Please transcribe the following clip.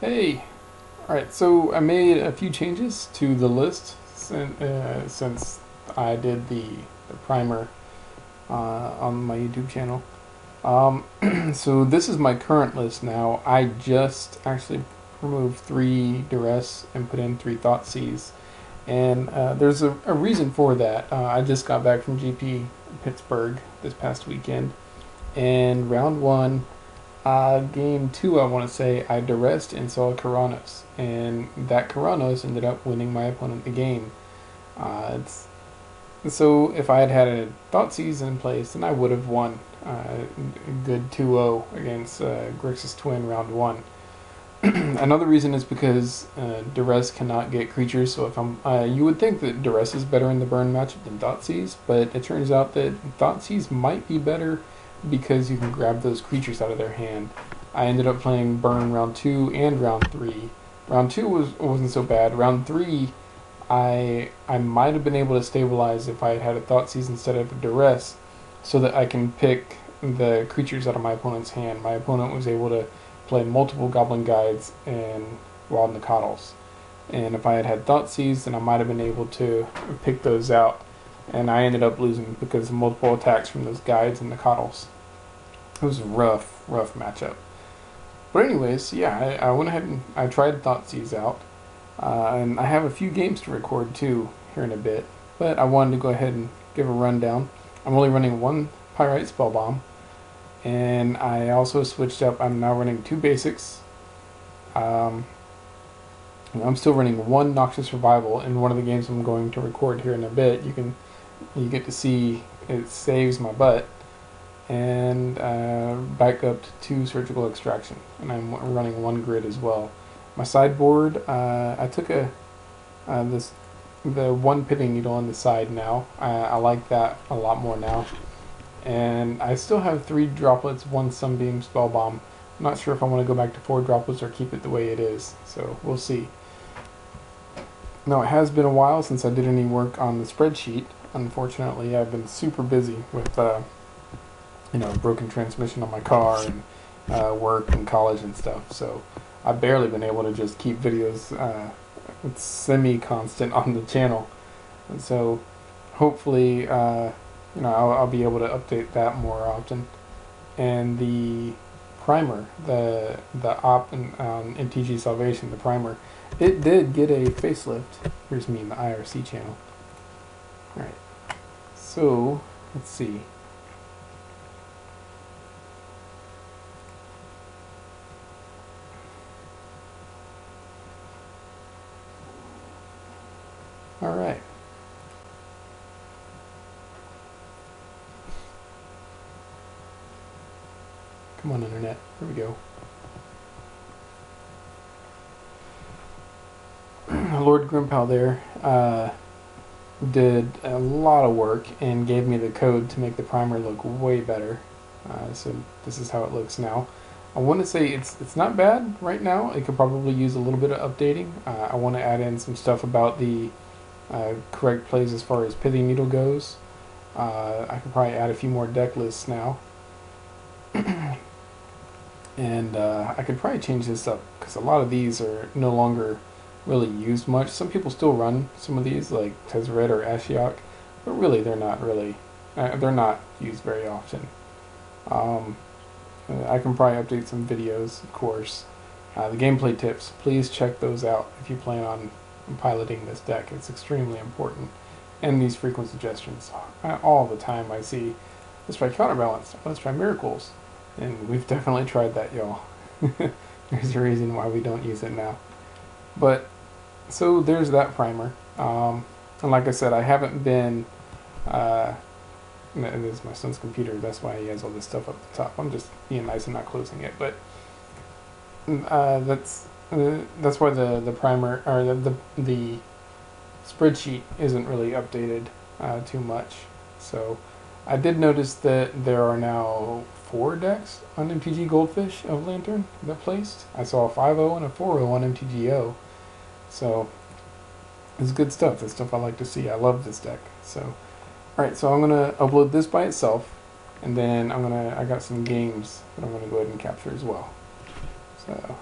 Hey! Alright, so I made a few changes to the list since I did the primer on my YouTube channel. So this is my current list now. I just actually removed 3 duress and put in 3 Thoughtseize. And there's a reason for that. I just got back from GP Pittsburgh this past weekend. And round 1, game 2, I want to say, I duressed and saw Karanos, and that Karanos ended up winning my opponent the game. So if I had had a Thoughtseize in place, then I would have won a good 2-0 against Grixis Twin round 1. Another reason is because duress cannot get creatures, so if you would think that duress is better in the burn matchup than Thoughtseize, but it turns out that Thoughtseize might be better because you can grab those creatures out of their hand. I ended up playing burn round 2 and round 3. Round 2 wasn't so bad. Round 3, I might have been able to stabilize if I had had a Thoughtseize instead of a duress, so that I can pick the creatures out of my opponent's hand. My opponent was able to play multiple Goblin Guides and Wild Nacatls. And if I had had Thoughtseize, then I might have been able to pick those out. And I ended up losing because of multiple attacks from those Guides and Nacatls. It was a rough matchup. But anyways, yeah, I went ahead and I tried Thoughtseize out. And I have a few games to record too here in a bit. But I wanted to go ahead and give a rundown. I'm only running 1 Pyrite Spellbomb. And I also switched up. I'm now running 2 basics. I'm still running 1 Noxious Survival in one of the games I'm going to record here in a bit. You get to see it saves my butt. And back up to 2 Surgical Extraction. And I'm running 1 grid as well. My sideboard, I took the 1 Pitting Needle on the side now. I like that a lot more now. And I still have 3 droplets, 1 Sunbeam Spellbomb. I'm not sure if I want to go back to 4 droplets or keep it the way it is, so we'll see. Now, it has been a while since I did any work on the spreadsheet. Unfortunately, I've been super busy with broken transmission on my car and work and college and stuff, so I've barely been able to just keep videos semi-constant on the channel. And so hopefully I'll be able to update that more often. And the primer, the op on MTGSalvation, the primer, it did get a facelift. Here's me in the IRC channel. Alright, so let's see. Alright. Come on, internet. Here we go. Lord Grimpal there did a lot of work and gave me the code to make the primer look way better. So this is how it looks now. I want to say it's not bad right now. It could probably use a little bit of updating. I want to add in some stuff about the correct plays as far as Pitting Needle goes. I could probably add a few more deck lists now. And I could probably change this up because a lot of these are no longer really used much. Some people still run some of these, like Tezzeret or Ashiok, but really they're not used very often. I can probably update some videos, of course. The gameplay tips, please check those out if you plan on piloting this deck. It's extremely important. And these frequent suggestions. All the time I see, let's try Counterbalance, let's try Miracles. And we've definitely tried that, y'all. There's a reason why we don't use it now. But, so there's that primer. And like I said, I haven't been... and this is my son's computer, that's why he has all this stuff up the top. I'm just being nice and not closing it. But that's why the primer, or the spreadsheet isn't really updated too much. So I did notice that there are now 4 decks on MTG Goldfish of Lantern that placed. I saw a 5-0 and a 4-0 on MTGO. So it's good stuff. That's stuff I like to see. I love this deck. So alright, so I'm gonna upload this by itself, and then I got some games that I'm gonna go ahead and capture as well. So